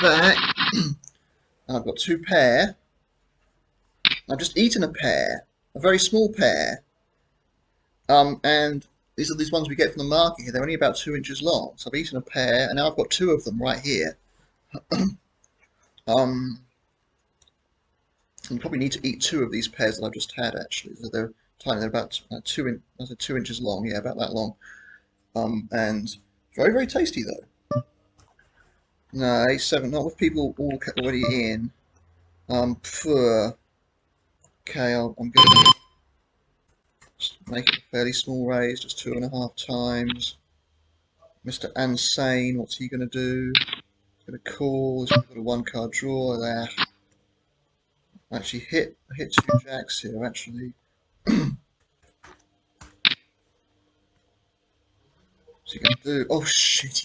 back. I've got 2 pair. I've just eaten a pear, a very small pear. And these are these ones we get from the market here. They're only about 2 inches long. So I've eaten a pear, and now I've got 2 of them right here. um, and probably need to eat 2 of these pears that I've just had actually. So they're tiny. They're about 2 inches long. Yeah, about that long. And very, very tasty though. No, 7, not with people all already in. Okay, I'm going to just make it a fairly small raise, just 2.5 times. Mr. Unsane, what's he going to do? He's going to call. He's got a 1-card draw there. Actually hit 2 jacks here, actually. What's he going to do? Oh shit,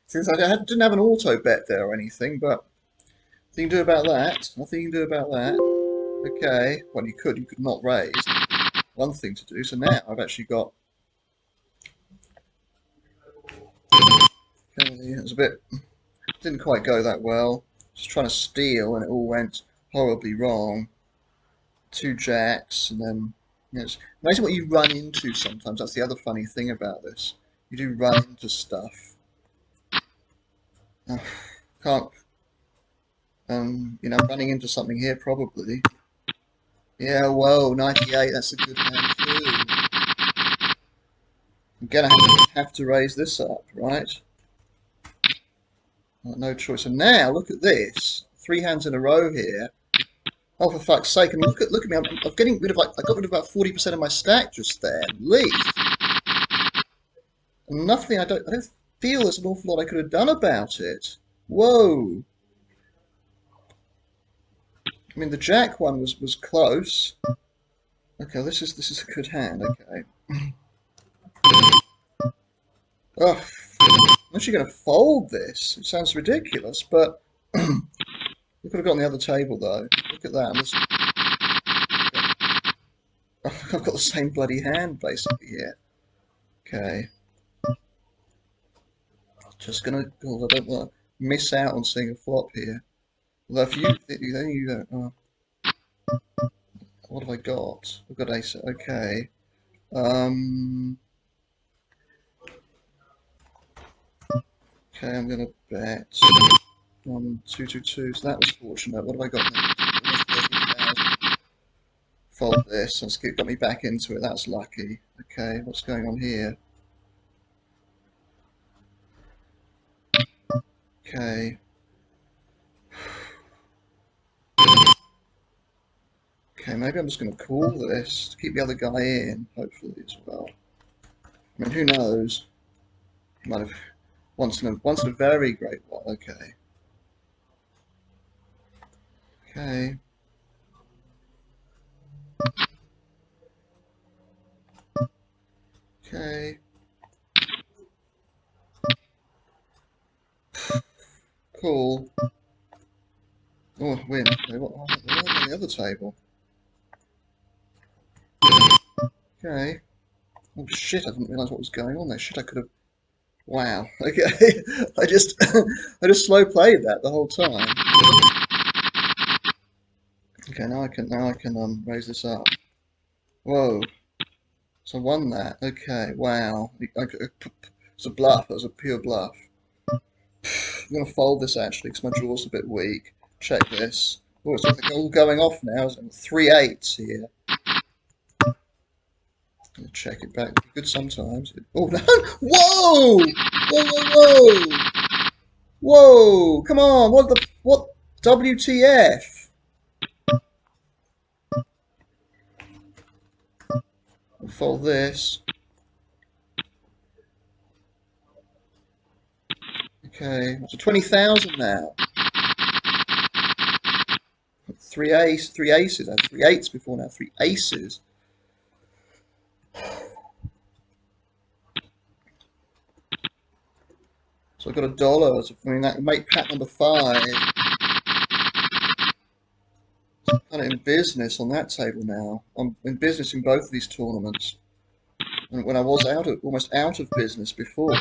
since I didn't have an auto bet there or anything, but nothing you can do about that. Nothing you can do about that. Okay, well you could not raise. One thing to do. So now I've actually got. Okay, it was a bit. Didn't quite go that well. Just trying to steal, and it all went horribly wrong. 2 jacks, and then. It's amazing what you run into sometimes. That's the other funny thing about this. You do run into stuff. Can't. I'm running into something here probably. Yeah, whoa, 98. That's a good hand too. I'm gonna have to raise this up, right? No choice. And now look at this. 3 hands in a row here. Oh, for fuck's sake! I mean, look at me. I'm getting rid of I got rid of about 40% of my stack just there. At least. And nothing. I don't feel there's an awful lot I could have done about it. Whoa. I mean, the jack one was close. Okay, this is a good hand. Okay. Oh, I'm actually going to fold this. It sounds ridiculous, but we could have got on the other table though. Look at that. I've got the same bloody hand basically here. Okay. Just gonna. Oh, I don't want to miss out on seeing a flop here. Although if what have I got? I've got ace. Okay. Okay, I'm gonna bet 1, 2, 2, 2. So that was fortunate. What have I got now? Fold this. That's got me back into it. That's lucky. Okay, what's going on here? Okay. Okay, maybe I'm just going to call this to keep the other guy in, hopefully as well. I mean, who knows? Might have once in a very great while. Okay. Okay. Okay. Cool. Oh, win. Okay, what on the other table? Okay. Oh shit! I didn't realise what was going on there. Shit! I could have. Wow. Okay. I just slow played that the whole time. Okay. Now I can raise this up. Whoa. So I won that. Okay. Wow. It's a bluff. That was a pure bluff. I'm going to fold this actually because my draw's a bit weak. Check this. Oh, it's like all going off now. 3 8s here. I'm going to check it back. It's good sometimes. Oh no! Whoa! Whoa! Whoa! Whoa! Whoa! Come on! What? WTF? I'll fold this. Okay, so 20,000 now. 3 aces. I had 3 8s before now. 3 aces. So I've got $1. I mean, that make pack number 5. I'm kind of in business on that table now. I'm in business in both of these tournaments. And when I was almost out of business before.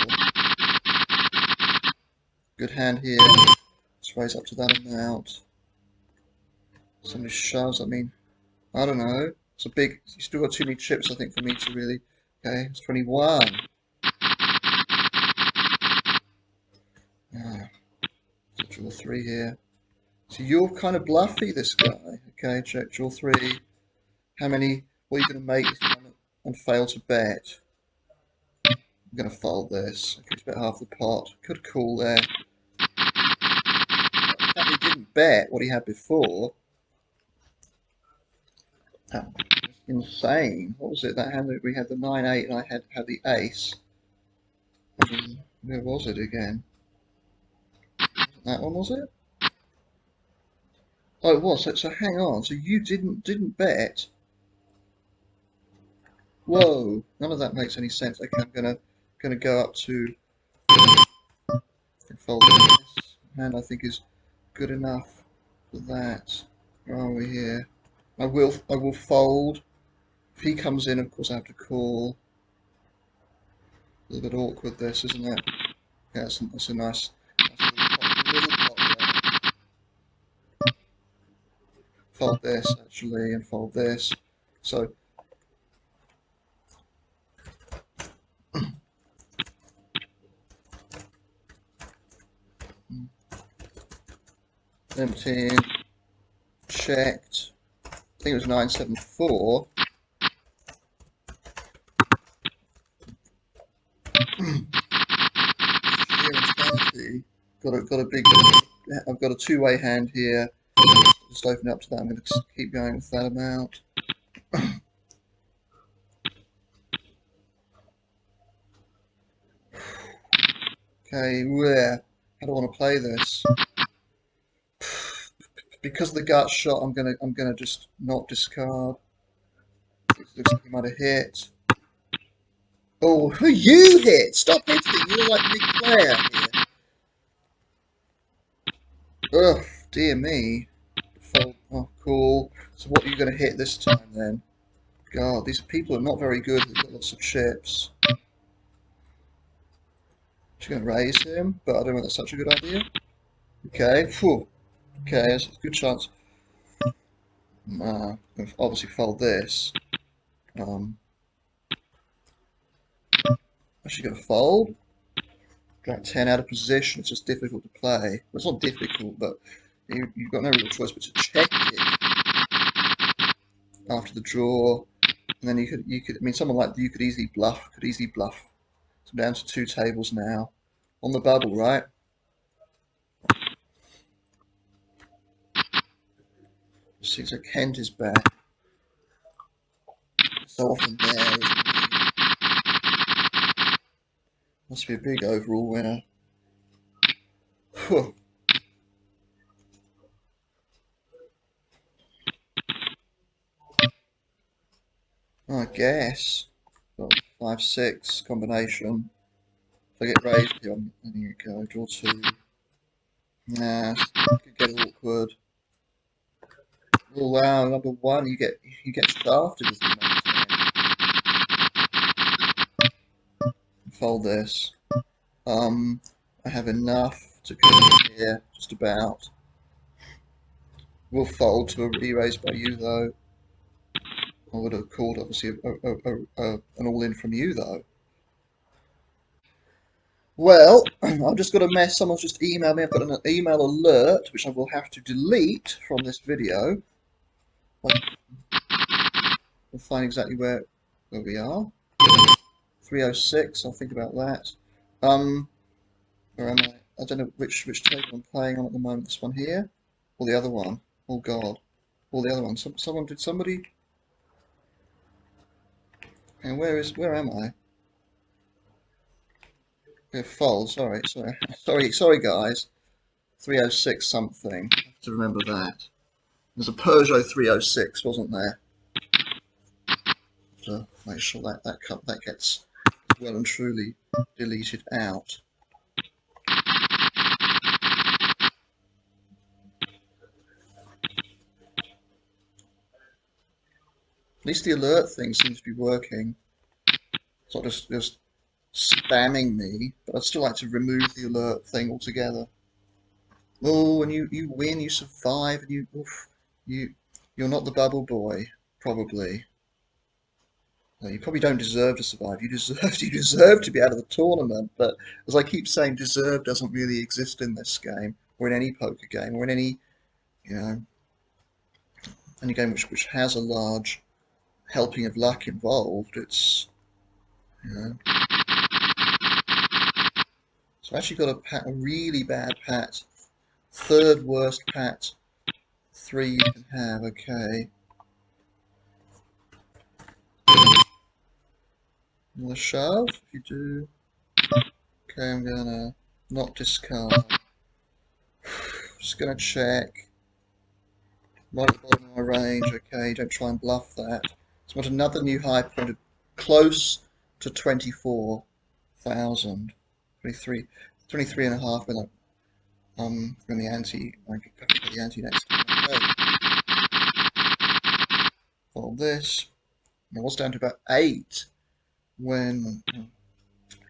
Good hand here. Let's raise up to that amount. Somebody shoves, I mean, I don't know. It's a big, you still got too many chips, I think, for me to really. Okay, it's 21. Ah, so draw 3 here. So you're kind of bluffy, this guy. Okay, check draw 3. How many? What are you going to make and fail to bet? I'm going to fold this. Okay, it's about half the pot. Could call there. The fact he didn't bet what he had before. Oh, insane. What was it? That hand that we had the 9-8 and I had the ace. Where was it again? That one, was it? Oh, it was. So hang on. So you didn't bet. Whoa! None of that makes any sense. Okay, I'm gonna go up to fold this hand. I think is good enough for that. Where are we here? I will fold. If he comes in, of course I have to call. A little bit awkward this, isn't it? Yeah, that's a nice little pot there. Fold this actually and fold this. So emptying, checked. I think it was 974. Got a big. I've got a two-way hand here. Just open up to that. I'm going to keep going with that amount. Okay, where? How do I want to play this? Because of the gut shot, I'm gonna just not discard. It looks like he might have hit. Oh, who you hit? Stop hitting! You're like a big player here. Ugh, dear me. Fold. Oh, cool. So what are you going to hit this time then? God, these people are not very good. They've got lots of chips. She's going to raise him, but I don't know if that's such a good idea. Okay, phew. Okay, there's a good chance. Obviously fold this. Actually going to fold. Got 10 out of position. It's just difficult to play. Well, it's not difficult, but you've got no real choice but to check it after the draw. And then you could. I mean, someone like you could easily bluff. Could easily bluff. So I'm down to 2 tables now on the bubble, right? See, so Kent is back. So often there. Must be a big overall winner. Whew. I guess. Got 5-6 combination. If I get raised here, there you go. Draw 2. Nah, could get awkward. Oh wow, number 1, you get shafted as the number 10. Fold this. I have enough to come here, just about. We'll fold to a re-raise by you though. I would have called obviously an all-in from you though. Well, I've just got a mess. Someone's just emailed me. I've got an email alert which I will have to delete from this video. We'll find exactly where we are. 306. I'll think about that. Where am I? I don't know which table I'm playing on at the moment. This one here, or the other one? Oh God, or the other one. Someone did somebody. And where am I? Okay, fold. Sorry, guys. 306 something. I have to remember that. There's a Peugeot 306, wasn't there? So make sure that gets well and truly deleted out. At least the alert thing seems to be working. It's not just spamming me, but I'd still like to remove the alert thing altogether. Oh, and you win, you survive, and you're not the bubble boy, probably. No, you probably don't deserve to survive. You deserve to be out of the tournament. But as I keep saying, deserve doesn't really exist in this game, or in any poker game, or in you know any game which has a large helping of luck involved. It's you know. So I actually got a really bad pat, third worst pat three you can have. Okay, you want to shove? If you do, okay, I'm gonna not discard. Just gonna check. Right at the bottom of my range, okay, don't try and bluff that. So I've got another new high point of close to 24,000. 23, 23 and a half when when the ante, I get the ante next time. Okay. Fold this. I was down to about 8 when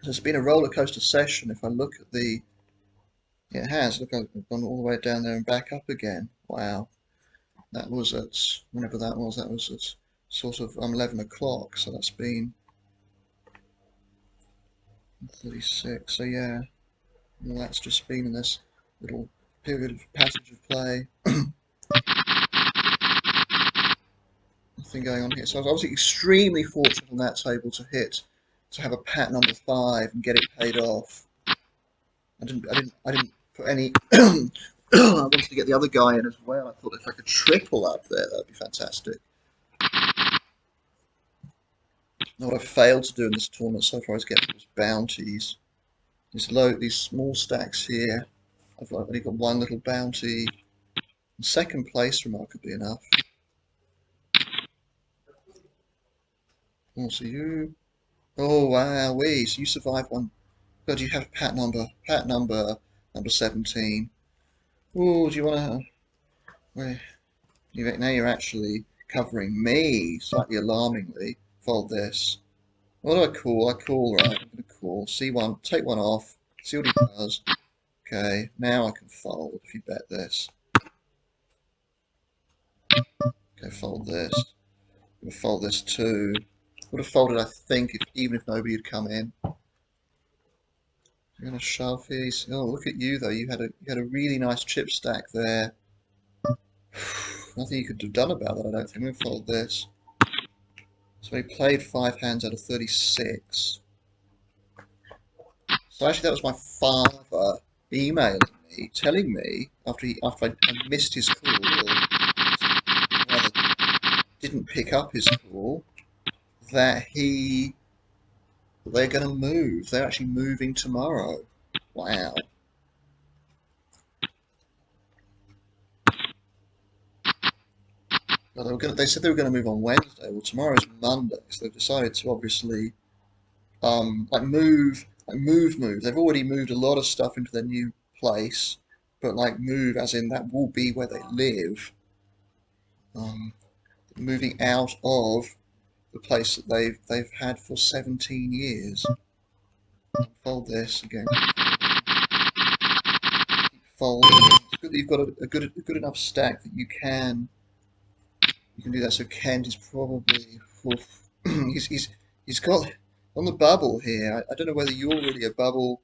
it's been a roller coaster session. If I look at it has, look, I've gone all the way down there and back up again. Wow. That was at, whenever that was at sort of 11 o'clock, so that's been 36. So yeah, well, that's just been in this little period of passage of play. Nothing going on here. So I was obviously extremely fortunate on that table to have a pat number 5 and get it paid off. I didn't put any. I wanted to get the other guy in as well. I thought if I could triple up there, that'd be fantastic. Now, what I've failed to do in this tournament so far is get those bounties. These small stacks here. I've only got one little bounty. In second place, remarkably enough. Also you. Oh wow, wee! So you survived one. God, you have pat number 17. Oh, do you want to? Where? Now you're actually covering me, slightly alarmingly. Fold this. What do I call? I call, right? I'm going to call. See one, take one off. See what he does. Okay, now I can fold if you bet this. Okay, fold this. I'm going to fold this too. Would have folded, I think, even if nobody had come in. You're going to shove these. Oh, look at you though. You had a really nice chip stack there. Nothing you could have done about that, I don't think. I'm going to fold this. So he played 5 hands out of 36. So actually, that was my father emailing me, telling me after I missed his call, or rather didn't pick up his call, that they're going to move. They're actually moving tomorrow. Wow. Well, they said they were going to move on Wednesday. Well, tomorrow's Monday, so they've decided to obviously move. They've already moved a lot of stuff into their new place, but like move as in that will be where they live. Um, moving out of the place that they've had for 17 years. Fold this again. Fold. It's good that you've got a good enough stack that you can do that. So Kent is probably he's got on the bubble here. I don't know whether you're really a bubble.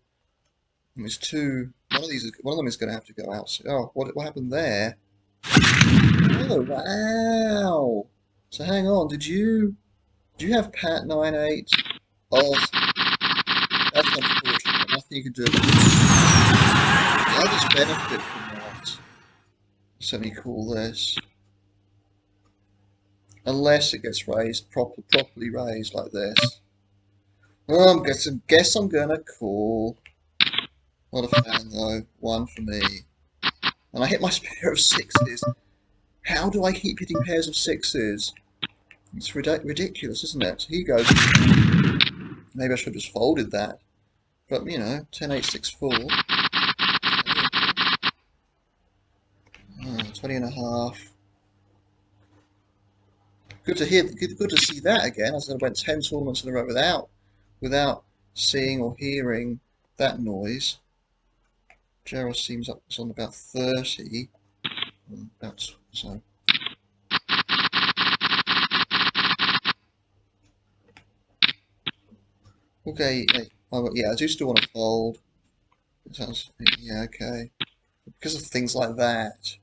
There's two. One of them is going to have to go out. So, oh, what happened there? Oh wow! So hang on. Did you have Pat 9-8? Oh, that's unfortunate. Nothing you can do about it. The others benefit from that. Certainly call this. Unless it gets raised, properly raised like this. Oh, guess I'm gonna call. Not a fan though. One for me. And I hit my pair of 6s. How do I keep hitting pairs of 6s? It's ridiculous, isn't it? So here goes. Maybe I should have just folded that. But, you know, 10-8-6-4. 20 and a half. Good to hear. Good to see that again. I went 10 tournaments in a row without seeing or hearing that noise. Gerald seems up on about 30. About so. Okay, oh, yeah, I do still want to fold. It sounds, yeah, okay. Because of things like that,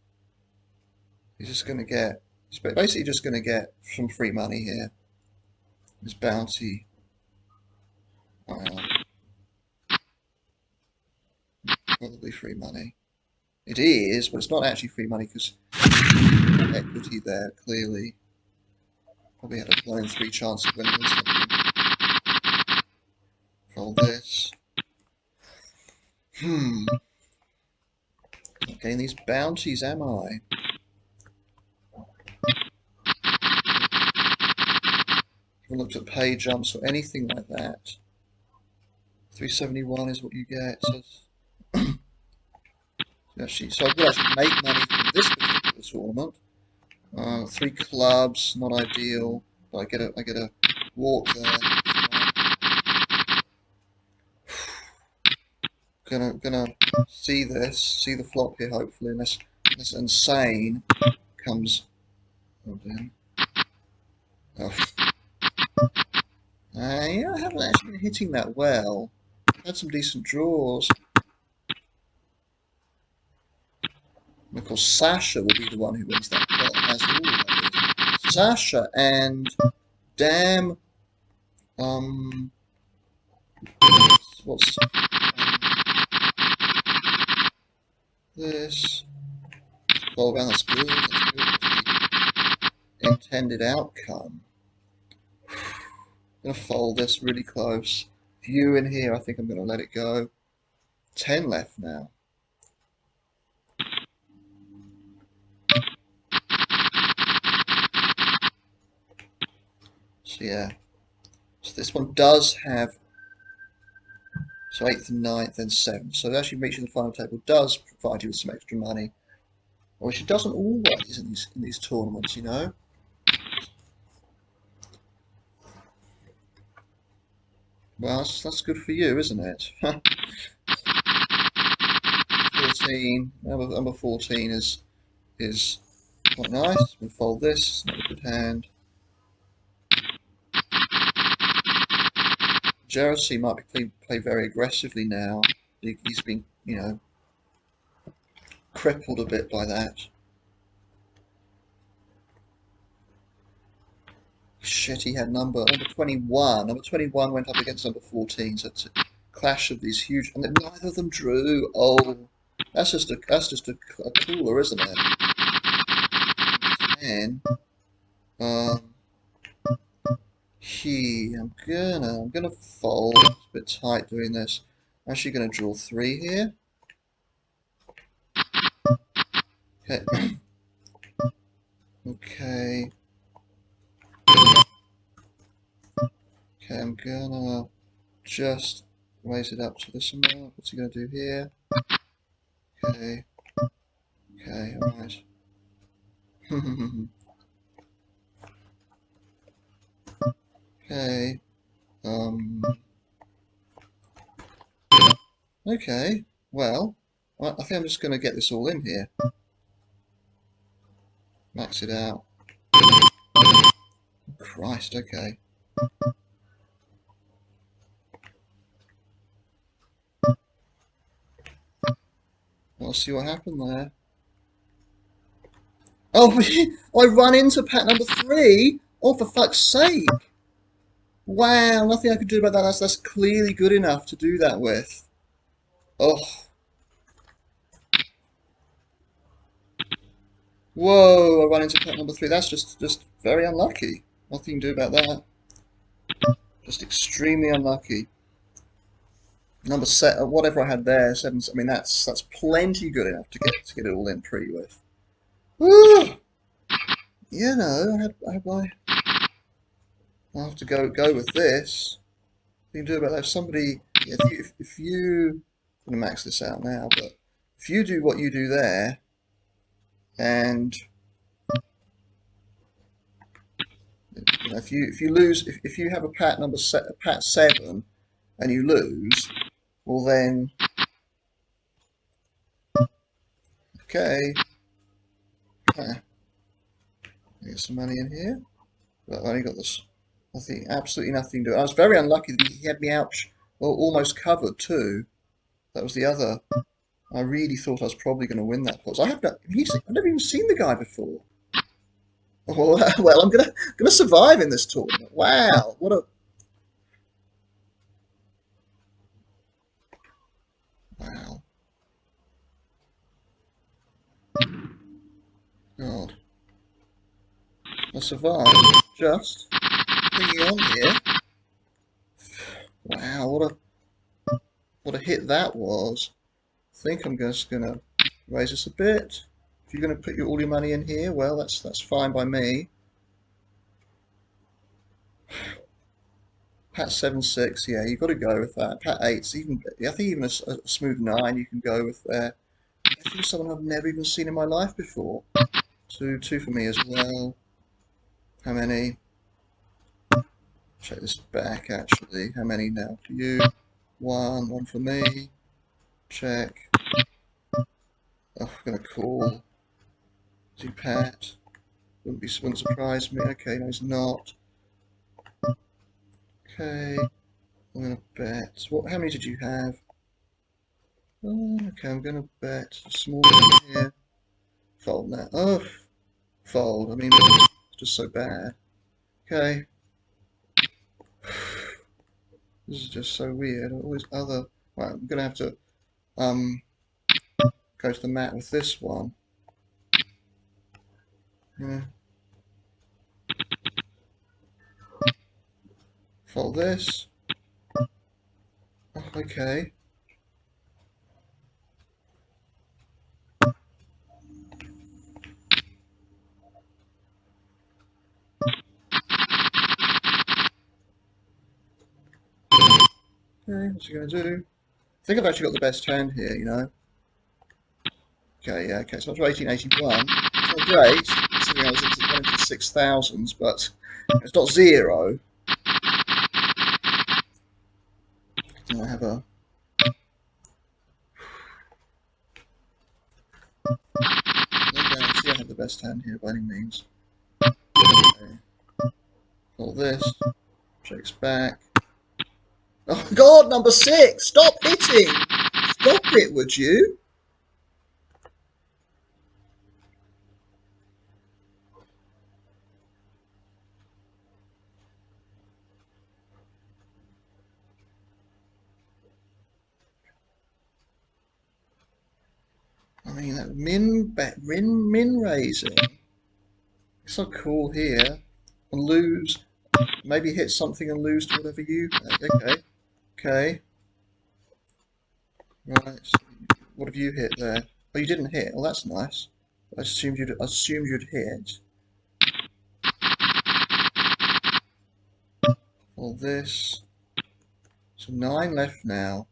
he's just going to get, he's basically just going to get some free money here. His bounty. Probably free money. It is, but it's not actually free money because equity there, clearly. Probably had a 1 in 3 chance of winning something. Fold this. Not getting these bounties, am I? Haven't looked at pay jumps or anything like that. 371 is what you get. So, so I could actually make money from this particular tournament. 3 clubs, not ideal. But I get a walk there. Gonna see this, see the flop here hopefully, unless this insane comes. Oh, damn. Oh. Yeah, I haven't actually been hitting that well. I've had some decent draws. And of course, Sasha will be the one who wins that pot, as always. Sasha and damn, what's this? 12 round, that's good. That's good. That's the intended outcome. I'm gonna fold this really close. View in here, I think I'm gonna let it go. 10 left now. So yeah, so this one does have, so 8th and 9th and 7th. So actually reaching the final table does provide you with some extra money. Which it doesn't always in these tournaments, you know. Well, that's good for you, isn't it? 14, number 14 is quite nice. We'll fold this, not a good hand. Jersey might be play very aggressively now. He's been, you know, crippled a bit by that. Shit, he had number 21. Number 21 went up against number 14, so it's a clash of these huge, and neither of them drew. Oh, that's just a cooler, isn't it? 10. I'm gonna fold. It's a bit tight doing this. I'm actually gonna draw 3 here. Okay. Okay. Okay, I'm gonna just raise it up to this amount. What's he gonna do here? Okay. Okay, alright. Okay. Okay. Well, I think I'm just gonna get this all in here. Max it out. Christ, okay. Let's see what happened there. Oh, I run into pat number 3? Oh, for fuck's sake. Wow, nothing I could do about that. That's clearly good enough to do that with. Oh. Whoa, I run into pat number 3. That's just very unlucky. Nothing you can do about that. Just extremely unlucky. Number 7, whatever I had there, 7. I mean, that's plenty good enough to get it all in pre with. Woo! You know, I'll have to go with this. You can do about that. If somebody, if you, I'm gonna max this out now, but if you do what you do there, and you know, if you lose, if you have a pat number pat 7, and you lose, well then, Okay. Get some money in here. But I've only got this. Nothing, absolutely nothing to do. I was very unlucky that he had me out, well, almost covered too. That was the other. I really thought I was probably going to win that pot. I've never even seen the guy before. Oh, well, I'm gonna survive in this tournament. Wow, what a wow. God, I survived just hanging on here. Wow, what a hit that was. I think I'm just gonna raise this a bit. If you're gonna put all your money in here, well, that's fine by me. Pat 7-6, yeah, you've got to go with that. Pat 8's even, I think even a smooth 9 you can go with there. I think someone I've never even seen in my life before. Two for me as well. How many? Check this back actually. How many now for you? One for me. Check. Oh, I'm gonna call. Is he Pat? Wouldn't surprise me. Okay, no, he's not. Okay, I'm gonna bet. How many did you have? Oh, okay, I'm gonna bet a small one here. Fold now. Oh, fold. I mean, it's just so bad. Okay. This is just so weird. Always other. Right, I'm gonna have to go to the mat with this one. Yeah. Fold this. Oh, okay. Okay, what's he gonna do? I think I've actually got the best hand here, you know. Okay, yeah, okay, so up to 1881. It's not great, considering I was into 6,000s, but it's not zero. And I have a. No guarantee I have the best hand here by any means. Okay. All this. Shakes back. Oh God, number 6! Stop hitting! Stop it, would you? I mean, that min raising. It's so cool here. And lose. Maybe hit something and lose to whatever you. Okay. Okay. Right. So what have you hit there? Oh, you didn't hit. Well, that's nice. I assumed you'd hit. All this. So 9 left now.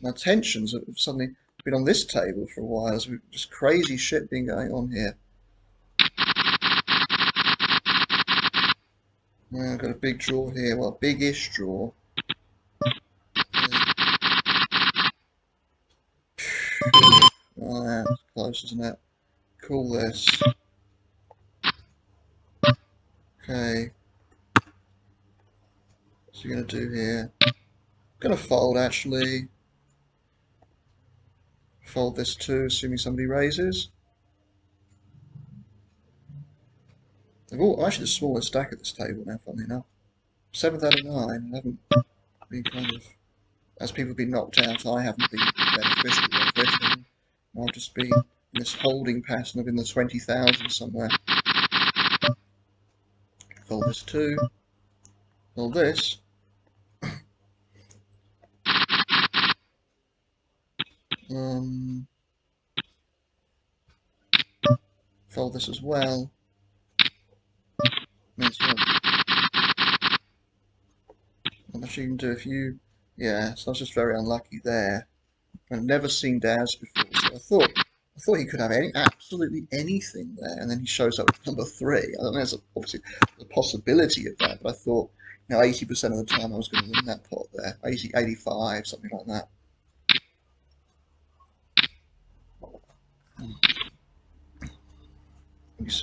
My tensions have suddenly been on this table for a while. There's just crazy shit been going on here. Well, I've got a big draw here. Well, big-ish draw. Oh, yeah, it's close, isn't it? Call this. Okay. What's he going to do here? Going to fold, actually. Fold this too, assuming somebody raises. They've all actually the smallest stack at this table now, funnily enough. 739. I haven't been kind of, as people have been knocked out, I haven't been beneficial of it. And I've just been in this holding pattern of in the 20,000 somewhere. Fold this too. Fold this. Fold this as well. I'm actually going to do a few. Yeah, so I was just very unlucky there. I've never seen Daz before, so I thought he could have absolutely anything there, and then he shows up with number 3. I don't know, there's obviously a possibility of that, but I thought, 80% of the time I was going to win that pot there. 80, 85, something like that.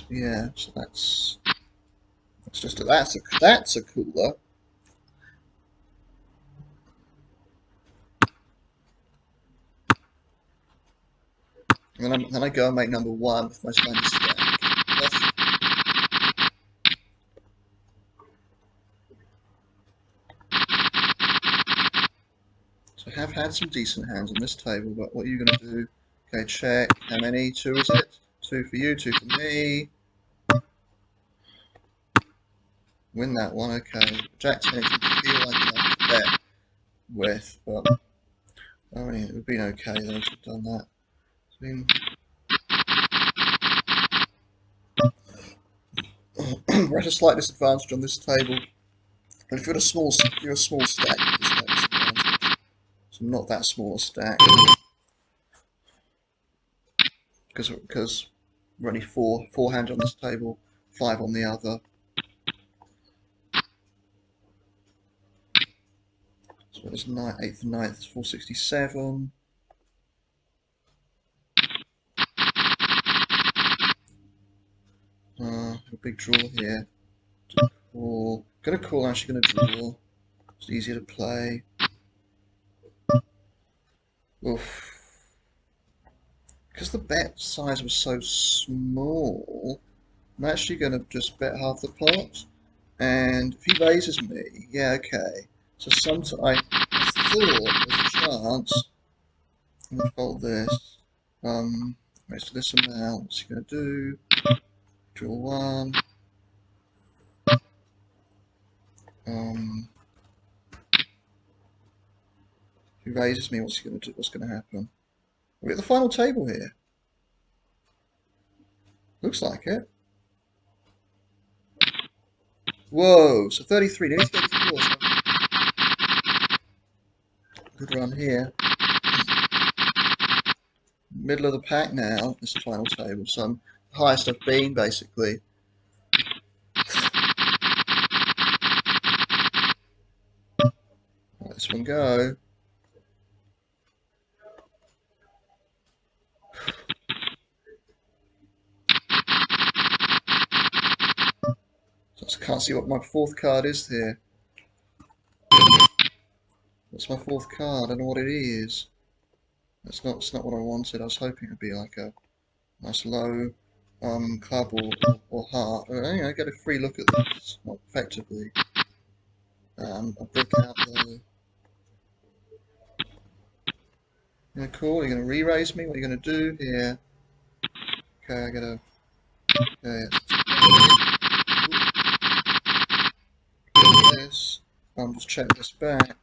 Yeah, so that's just that's a cooler. And then I go and make number one with my standard stack. So I have had some decent hands on this table, but what are you going to do? Okay, check. How many? Two, is it? Two for you, two for me. Win that one, okay. Jack 10 can feel like enough to bet with, but I mean, it would have been okay though to have done that. Been... We're at a slight disadvantage on this table. But if you're a small stack, you're a slight disadvantage. So not that small a stack. Because we're only four hands on this table, five on the other. So it's 8th and 9th is 467. A big draw here. Call. Gonna call, actually gonna draw. It's easier to play. Oof. Because the bet size was so small, I'm actually gonna just bet half the pot. And if he raises me, yeah, okay. So I thought there's a chance. I'm gonna fold this. Raise to this amount. What's he gonna do? Draw one. If he raises me, what's he gonna do? What's gonna happen? We're at the final table here. Looks like it. Whoa, so 33, nearly 34. So good run here. Middle of the pack now, this final table. So I'm the highest I've been, basically. Let this one go. So I can't see what my fourth card is here. What's my fourth card? I don't know what it is. It's not what I wanted. I was hoping it'd be like a nice low club or heart. Anyway, I get a free look at this, not effectively. A brick out though. Yeah, cool. You're gonna re-raise me. What are you gonna do here? Okay, I gotta. Okay, this. Just check this back.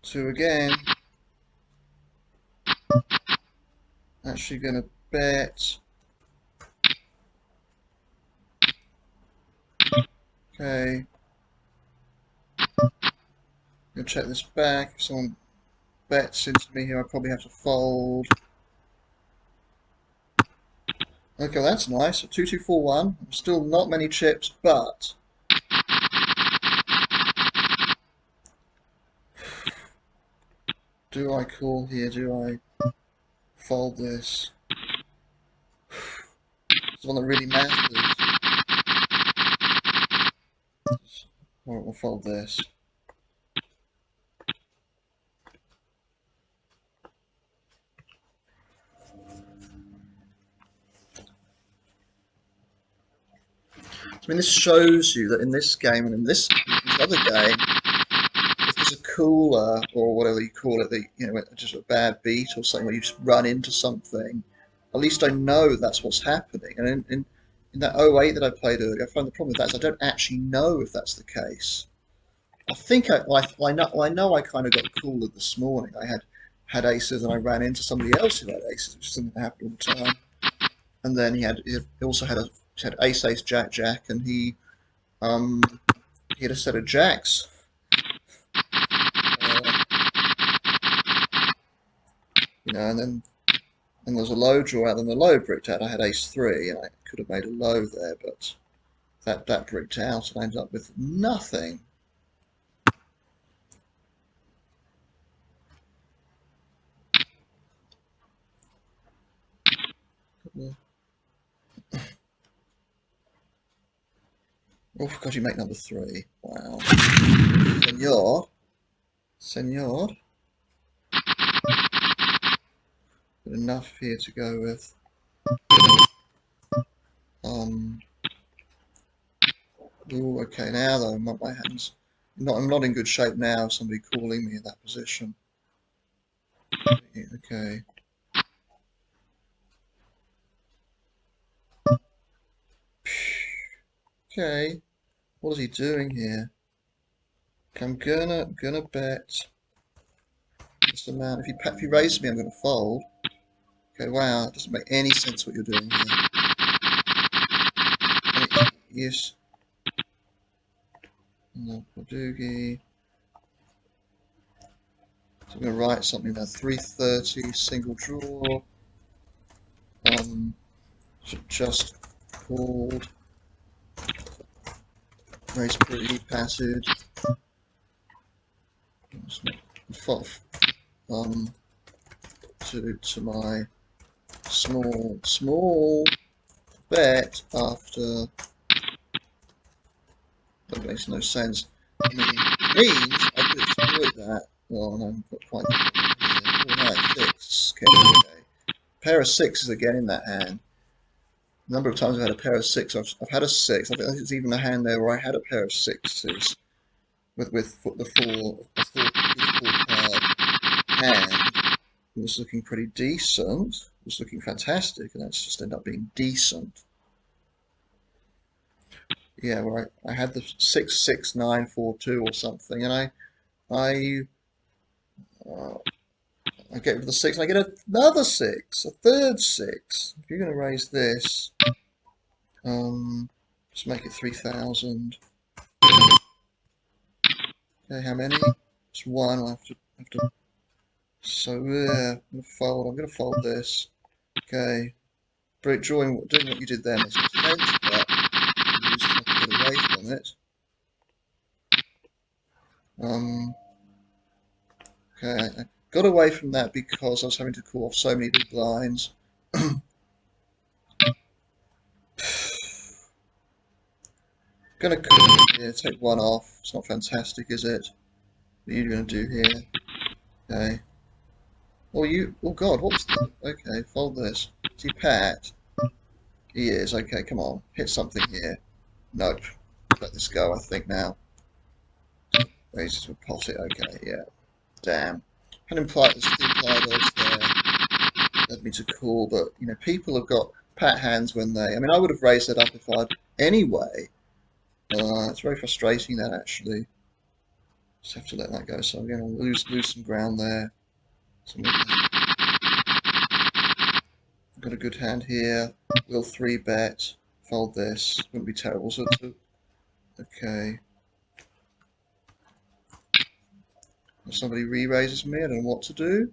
Two again. Actually gonna bet. Okay. Gonna check this back. If someone bets into me here, I probably have to fold. Okay, that's nice. 2-2-4-1. Still not many chips, but do I call here? Do I fold this? It's the one that really matters. Alright, we'll fold this. I mean, this shows you that in this game and in this other game, if there's a cooler or whatever you call it, just a bad beat or something where you just run into something, at least I know that's what's happening. And in that 08 that I played earlier, I found the problem with that is I don't actually know if that's the case. I think I know I kind of got cooler this morning. I had aces and I ran into somebody else who had aces, which is something that happened all the time. And then he also had ace ace jack jack, and um he had a set of jacks. And there was a low draw out, and the low bricked out. I had ace three, and I could have made a low there, but that bricked out, and I ended up with nothing. Oh God, you make number 3. Wow. Senor. Got enough here to go with. Ooh, okay, now though, my hands. I'm not in good shape now. Somebody calling me in that position. Okay. Okay. What is he doing here? Okay, I'm gonna bet this amount. If he raises me, I'm gonna fold. Okay, wow, it doesn't make any sense what you're doing here. Yes. No, badugi. So I'm gonna write something there. 330 single draw. Just called. Raise pretty passage. Um, to my small bet after. That makes no sense. I means I could exploit that. Well, no, I'm not quite. Oh, no, 6. Okay. Pair of 6s again in that hand. A number of times I've had a pair of 6. I've had a 6. I think there's even a hand there where I had a pair of 6s with the 4 card hand. It was looking pretty decent. It was looking fantastic, and that's just ended up being decent. Yeah, where I had the 6 6 9 4 2 or something, and I get rid of the 6, and I get another 6, a third 6. If you're going to raise this, just make it 3,000. Okay, how many? It's 1. I have to. So yeah, I'm going to fold this. Okay, doing what you did there makes no sense, but you just have to get away from it. Okay, I got away from that because I was having to call off so many big blinds. Gonna call here, take 1 off. It's not fantastic, is it? What are you gonna do here? Okay. Oh God, what's that? Okay, fold this. Is he Pat? He is. Okay, come on, hit something here. Nope. Let this go, I think now. Raises to pot it. Okay, yeah. Damn. Had implied there's the implied odds there. Led me to call, but people have got pat hands when they. I mean, I would have raised it up if I'd anyway. It's very frustrating that actually. Just have to let that go. So I'm going to lose some ground there. So I've got a good hand here. Will 3-bet. Fold this. Wouldn't be terrible. So okay. If somebody re-raises me, I don't know what to do.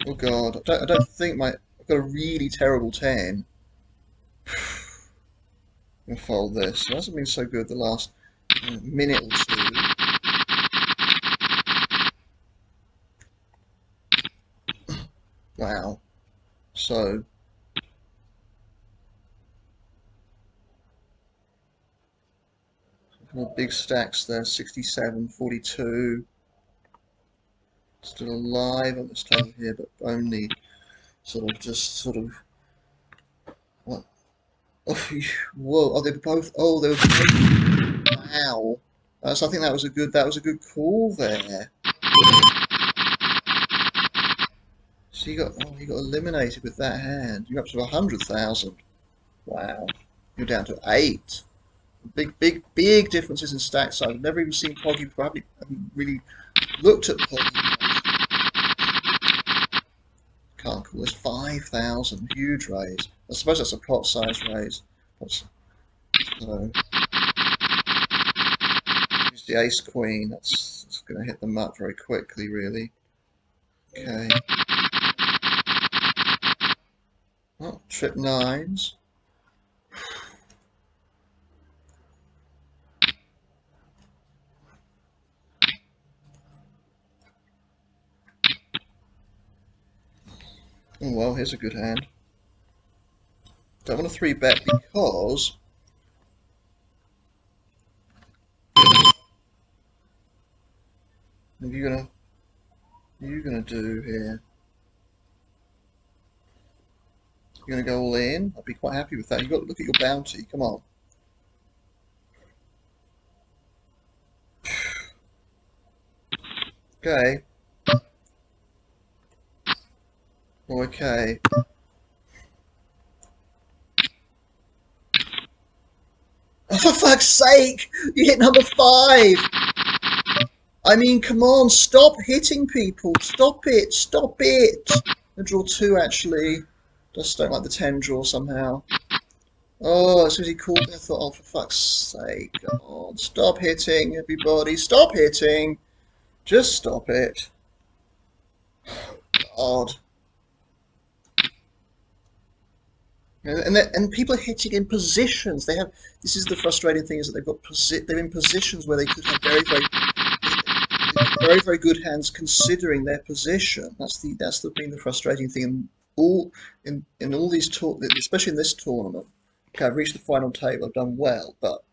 Oh God, I don't think I've got a really terrible 10. I'm gonna fold this. It hasn't been so good the last minute or 2. Wow. So more big stacks there. 67, 42. Still alive on this table here, but only sort of what? Oh, whoa! Oh, they were both. Oh, they were both. Wow. So I think that was a good call there. So you got eliminated with that hand. You're up to 100,000. Wow. You're down to 8. Big differences in stack size. I've never even seen Poggy before. I haven't really looked at Poggy. Can't call this 5,000. Huge raise. I suppose that's a pot size raise. So use the ace queen. That's going to hit them up very quickly, really. Okay. Oh, trip 9s. Oh well, here's a good hand. Don't want to 3-bet because What are you gonna do here? You're gonna go all in? I'd be quite happy with that. You've got to look at your bounty. Come on. Okay. Okay. Oh, for fuck's sake! You hit number 5! I mean, come on, stop hitting people. Stop it. Stop it. I draw 2, actually. Just don't like the 10 draw somehow. Oh, as soon as he called me, I thought, oh, for fuck's sake. Come on. Stop hitting, everybody. Stop hitting. Just stop it. God. And people are hitting in positions. They have. This is the frustrating thing, is that they're in positions where they could have very good hands considering their position. That's been the frustrating thing in all these especially in this tournament. Okay, I've reached the final table. I've done well, but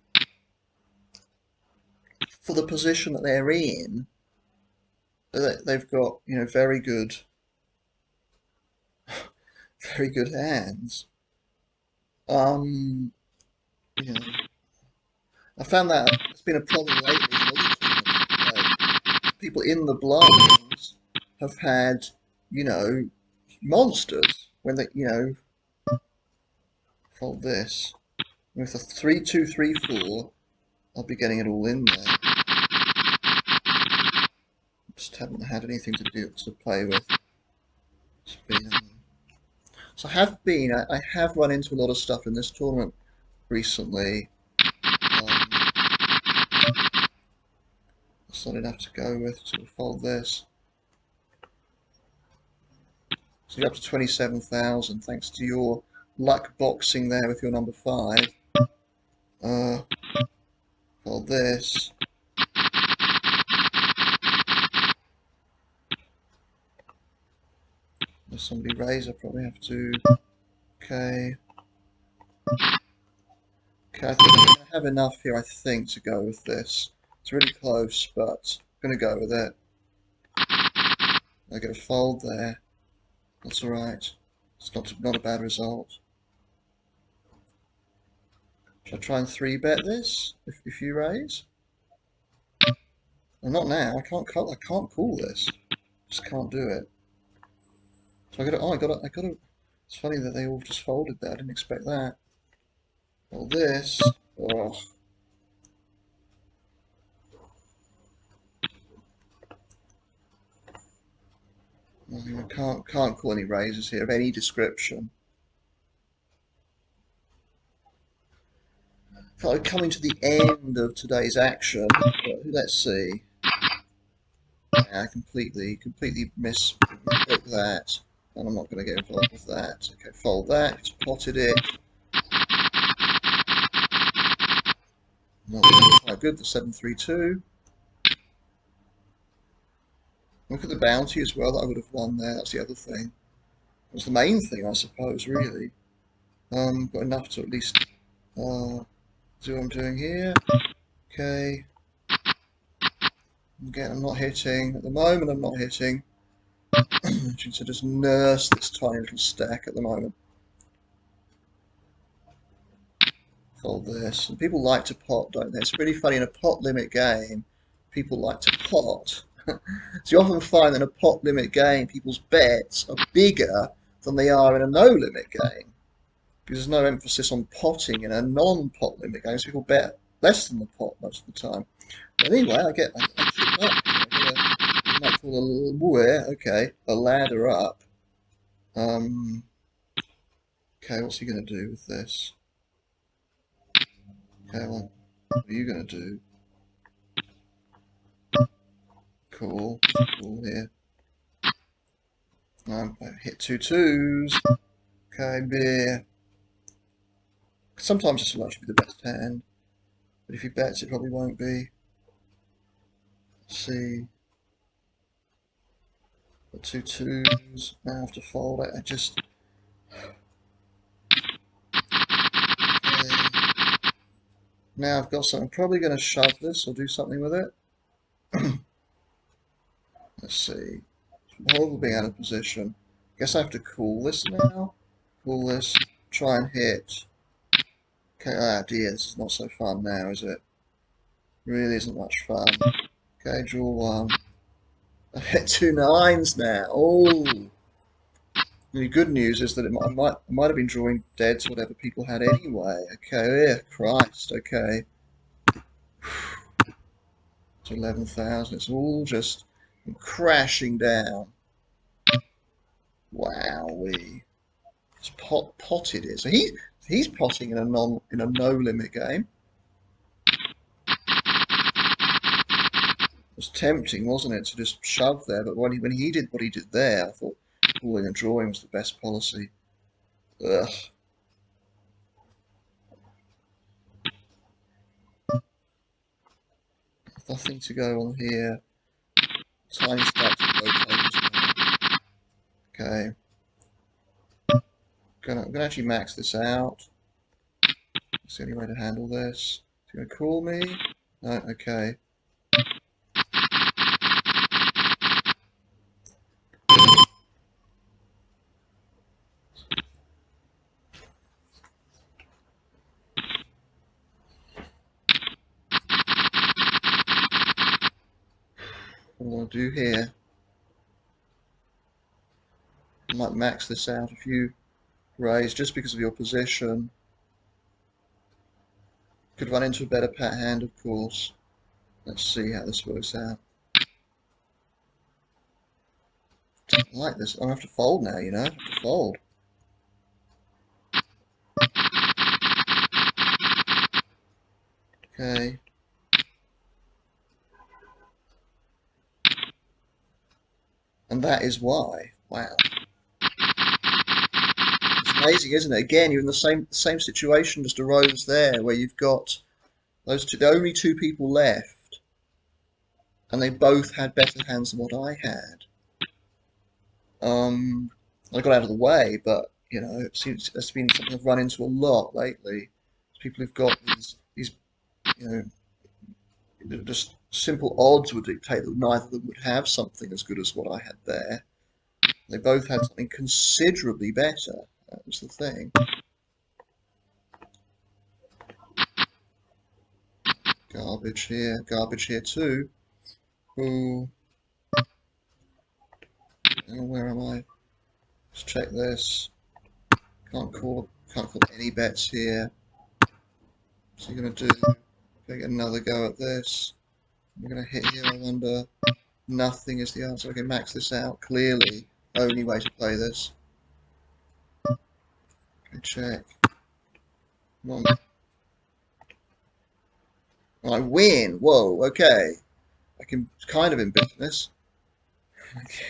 for the position that they're in, they've got very good hands. Um, you know, I found that it's been a problem lately in other tournaments. People in the blinds have had, you know, monsters when fold this. With a 3-2-3-4, I'll be getting it all in there. Just haven't had anything to play with. It's been, so I have run into a lot of stuff in this tournament recently. That's not enough to go with to fold this. So you're up to 27,000 thanks to your luck boxing there with your number 5. Fold this. If somebody raise, I probably have to. Okay. Okay, I think I'm going to have enough here, I think, to go with this. It's really close, but I'm going to go with it. I get a fold there. That's alright. It's not a bad result. Should I try and 3-bet this if you raise? Well, not now. I can't call this. Just can't do it. So I gotta. It's funny that they all just folded there. I didn't expect that. Well, this. Oh. I can't call any raises here of any description. Felt like coming to the end of today's action. Let's see. Yeah, I completely missed that, and I'm not going to get involved with that. Okay, fold that. Potted it. Not quite good. The 7-3-2. Look at the bounty as well that I would have won there. That's the other thing. That's the main thing, I suppose, really. Got enough to at least do what I'm doing here. Okay. Again, I'm not hitting. At the moment, I'm not hitting. So just nurse this tiny little stack at the moment. Fold this. And people like to pot, don't they? It's really funny in a pot limit game. People like to pot. So you often find that in a pot limit game, people's bets are bigger than they are in a no limit game. Because there's no emphasis on potting in a non-pot limit game, so people bet less than the pot most of the time. But anyway, I keep up. I might call a ladder up. Okay, what's he going to do with this? Okay, well, what are you going to do? Cool here. I hit 2 2s. Okay, beer. Sometimes this will actually be the best hand, but if he bets, it probably won't be. Let's see. Got 2 2s. Now I have to fold it. Now I've got something. I'm probably going to shove this or do something with it. Let's see. Horrible being out of position. Guess I have to call this now. Call this. Try and hit. Okay, ah dear, this is not so fun now, is it? Really isn't much fun. Okay, draw one. I hit 2 9s now. Oh! The good news is that I might have been drawing deads, whatever people had anyway. Okay, yeah, Christ, okay. It's 11,000. It's all just crashing down. Wowee. It's potted it. So he's potting in a no limit game. It was tempting, wasn't it, to just shove there, but when he did what he did there, I thought calling and drawing was the best policy. Ugh. Nothing to go on here. Tiny stacks of low tables. Okay. I'm gonna actually max this out. That's the only way to handle this. Is he gonna call me? No, okay. What I'll do here, I might max this out a few raise just because of your position. Could run into a better pat hand, of course. Let's see how this works out. I like this. I have to fold now, you know? I have to fold. Okay. And that is why. Wow. It's amazing, isn't it? Again, you're in the same situation just arose there, where you've got those two, the only two people left, and they both had better hands than what I had. I got out of the way, but you know, it seems that's been something I've run into a lot lately. People who've got these you know, just simple odds would dictate that neither of them would have something as good as what I had there. They both had something considerably better. That was the thing. Garbage here too. Ooh. Oh, where am I? Let's check this. Can't call any bets here. What's he gonna do? Gonna get another go at this. I'm gonna hit here, I wonder. Nothing is the answer. Okay, max this out. Clearly, only way to play this. Okay, check. Come on. I win. Whoa. Okay. I can kind of in business.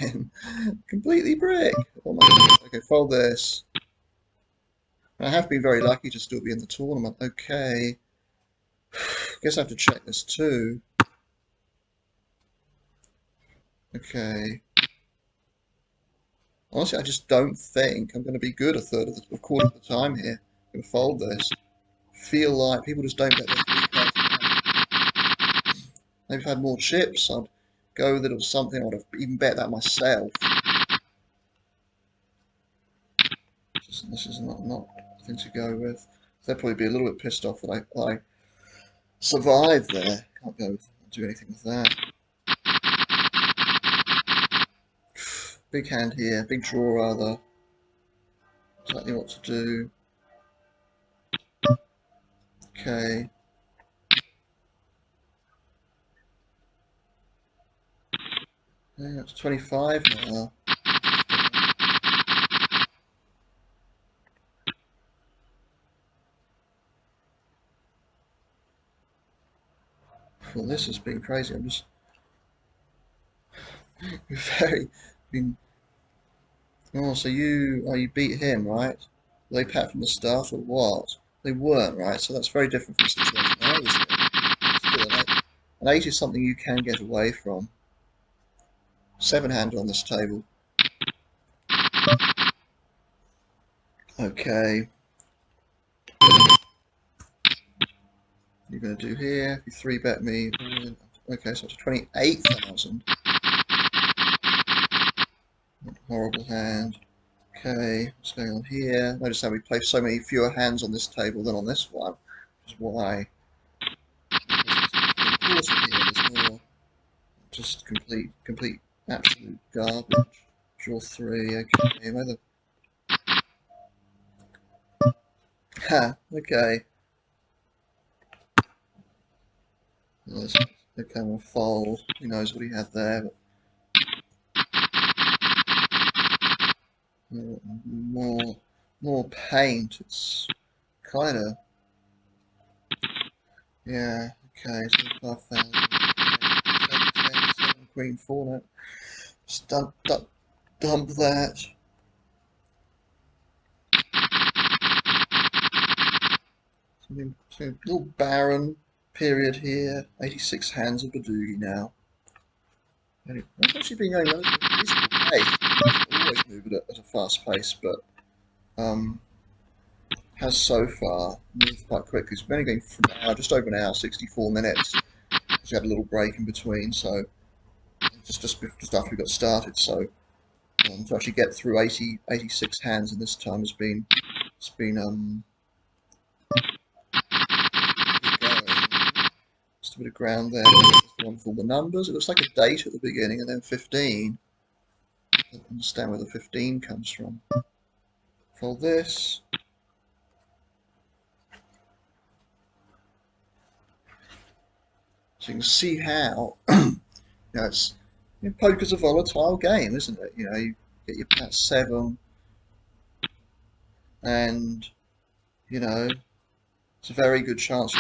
Again, completely brick. Oh my goodness. Okay, fold this. I have been very lucky to still be in the tournament. Okay. Guess I have to check this too. Okay. Honestly, I just don't think I'm going to be good a quarter of the time here. I'm going to fold this. Feel like people just don't get their three cards. Maybe if I had more chips, I'd go with it or something. I would have even bet that myself. This is not nothing to go with. They'd probably be a little bit pissed off that I survived there. Can't do anything with that. Big hand here, big draw rather. Exactly what to do. Okay. Yeah, it's 25 now. Well, this has been crazy. I'm just very been. Oh, so you beat him, right? Were they pat from the start or what? They weren't, right? So that's very different from the situation I was in. Still, an 8 is something you can get away from. 7-hander on this table. Okay. You're going to do here. If you 3-bet me. Okay, so it's 28,000. Horrible hand. Okay, what's going on here? Notice how we play so many fewer hands on this table than on this one. Which is why important here. There's more just complete, absolute garbage. Draw 3, okay. Whether ha, okay. Let's, okay, we'll fold. Who knows what he had there, but more paint. It's kind of, yeah, okay, so 5,000. 7, Queen 4, no. Just dump that. Something, a little barren period here. 86 hands of badugi now. I've actually been going at a reasonable pace. I always move at a fast pace, but has so far moved quite quickly. It's been only going for an hour, just over an hour, 64 minutes. We had a little break in between, so just after we got started. So to actually get through 86 hands in this time has been just a bit of ground there. One for all the numbers. It looks like a date at the beginning and then 15. I don't understand where the 15 comes from. Fold this. So you can see how it's poker's a volatile game, isn't it? You get your pat 7, and it's a very good chance.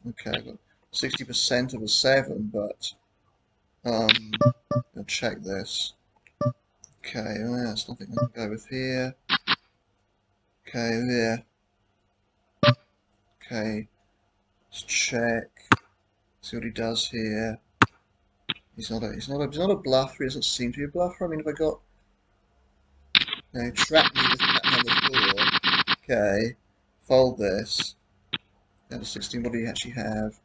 Okay, I've got 60% of a 7, but I'll check this. Okay, well, there's nothing I can go with here. Okay, there. Okay, let's check. See what he does here. He's not a bluffer. He doesn't seem to be a bluffer. I mean, if I got trap me with pat number 4. Okay, fold this. Down to 16. What do you actually have?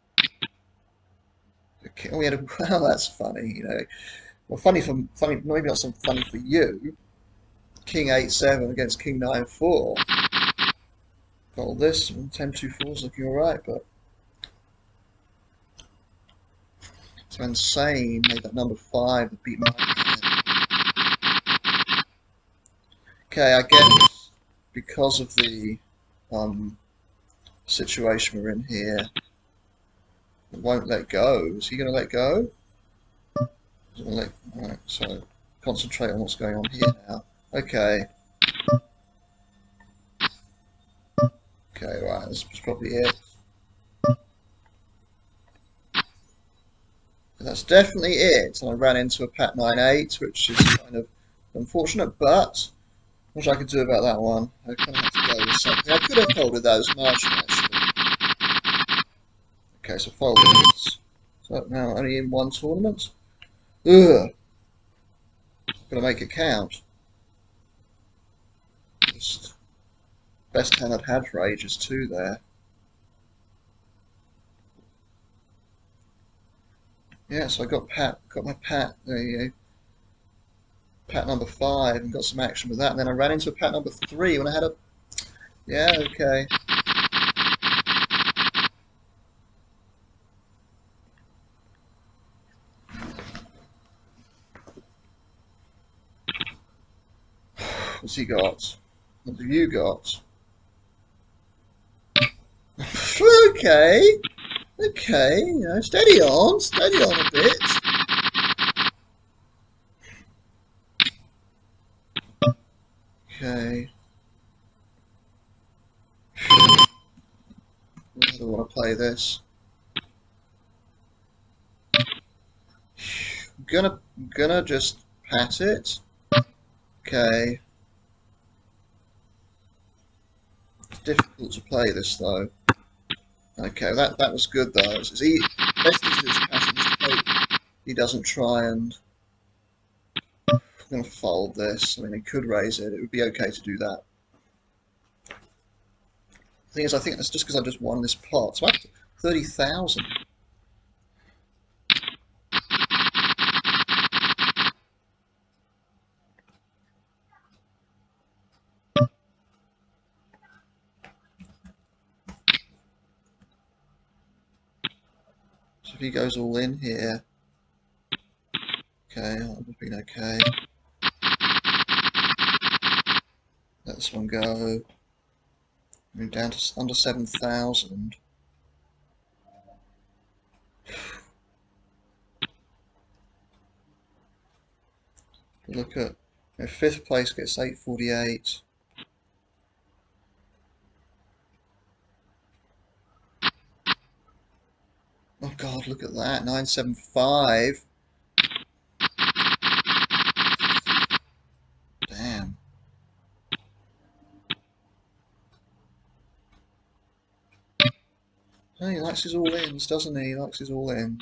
Okay, oh, we had a. Well, that's funny. Well, maybe not so funny for you. King 8-7 against King 9-4. Fold this. 10-2-4 is looking all right, but so insane. Made that number 5 that beat my hand. Okay, I guess because of the situation we're in here, it won't let go. Is he going to let go? Alright, so concentrate on what's going on here now. Okay. Okay, right, this was probably it. That's definitely it. And I ran into a pat 9-8, which is kind of unfortunate, but what I could do about that one? I kind of had to go with something. I could have folded those margin actually. Okay, so fold this. So now only in one tournament. Ugh. Gonna make it count. Just best hand I'd had for ages too there. Yeah, so I got my pat, there you go. Pat number 5 and got some action with that, and then I ran into a pat number 3 when I had a. Yeah, okay. What's he got? What have you got? Okay, okay, steady on a bit. Okay. How do I want to play this? Gonna just pat it. Okay. It's difficult to play this though. Okay, that was good though. Best is his passions to hope he doesn't try and. I'm gonna fold this. I mean, he could raise it. It would be okay to do that. The thing is, I think that's just because I just won this pot. So I have 30,000. if he goes all in here, okay, that would have been okay. Let this one go. We're down to under 7,000. Look at fifth place gets 848. Oh God, look at that, 975. Damn. Oh, he likes his all ins, doesn't he? He likes his all ins.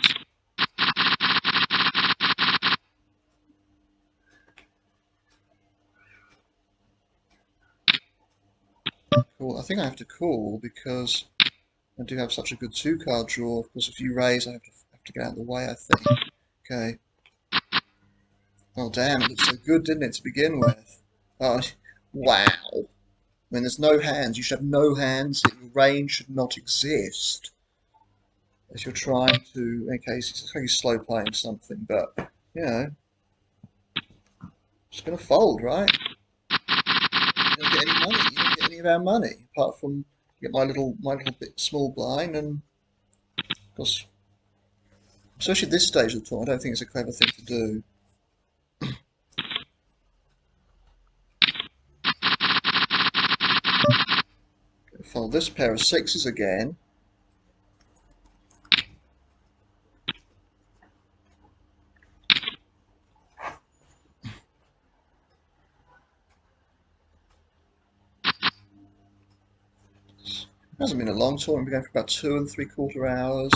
Cool. I think I have to call because I do have such a good two-card draw. Of course, if you raise, I have to get out of the way, I think. Okay. Oh, damn, it looked so good, didn't it, to begin with? Oh, wow. I mean, there's no hands. You should have no hands. Your range should not exist. If you're trying to, in case it's like he's slow playing something, but, you know, it's going to fold, right? You don't get any money. You don't get any of our money, apart from get my little bit small blind, and of course, especially at this stage of the tour, I don't think it's a clever thing to do. Fold this pair of sixes again. It hasn't been a long tour. We've been going for about 2 3/4 hours.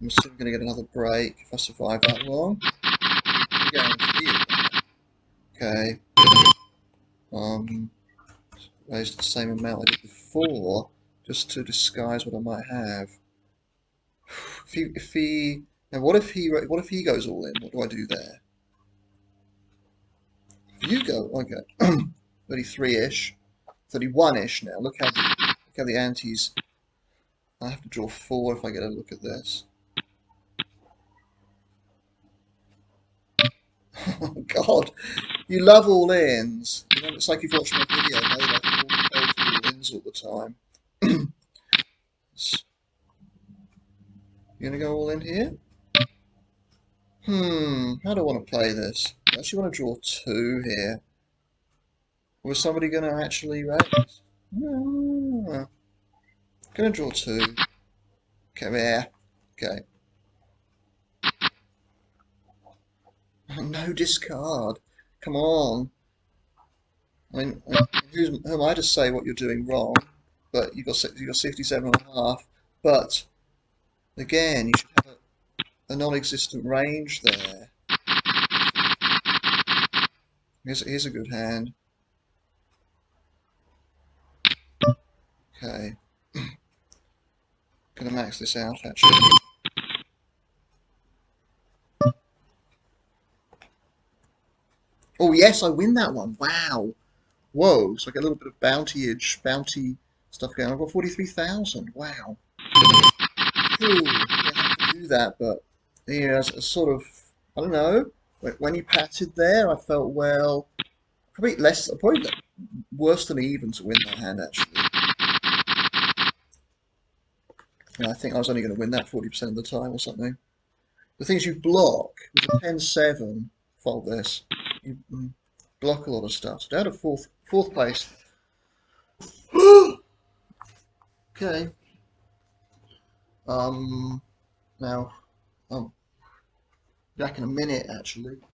I'm still going to get another break if I survive that long. Okay. Raised the same amount I did before, just to disguise what I might have. Now what if he goes all in? What do I do there? If you go, okay, 33-ish, 31-ish now. Look how the antes. I have to draw 4 if I get a look at this. Oh God, you love all ins. You know, it's like you've watched my video. I know like all ins all the time. You gonna go all in here? How do I want to play this? I actually want to draw 2 here. Was somebody going to actually raise? No. Gonna draw 2. Come here. Okay. No discard. Come on. I mean, who am I to say what you're doing wrong? But you got 67.5. But again, you should have a non-existent range there. Here's a good hand. Okay. Gonna max this out actually. Oh yes, I win that one. Wow. Whoa. So I get a little bit of bounty stuff going. I've got 43,000. Wow. Cool. I have to do that, but yeah, it's sort of, I don't know. When he patted there, I felt, well, probably worse than even to win that hand actually. And I think I was only going to win that 40% of the time or something. The thing is, you block with a 10-7. Fold this. You block a lot of stuff. So down to fourth place. Okay. Now, back in a minute actually.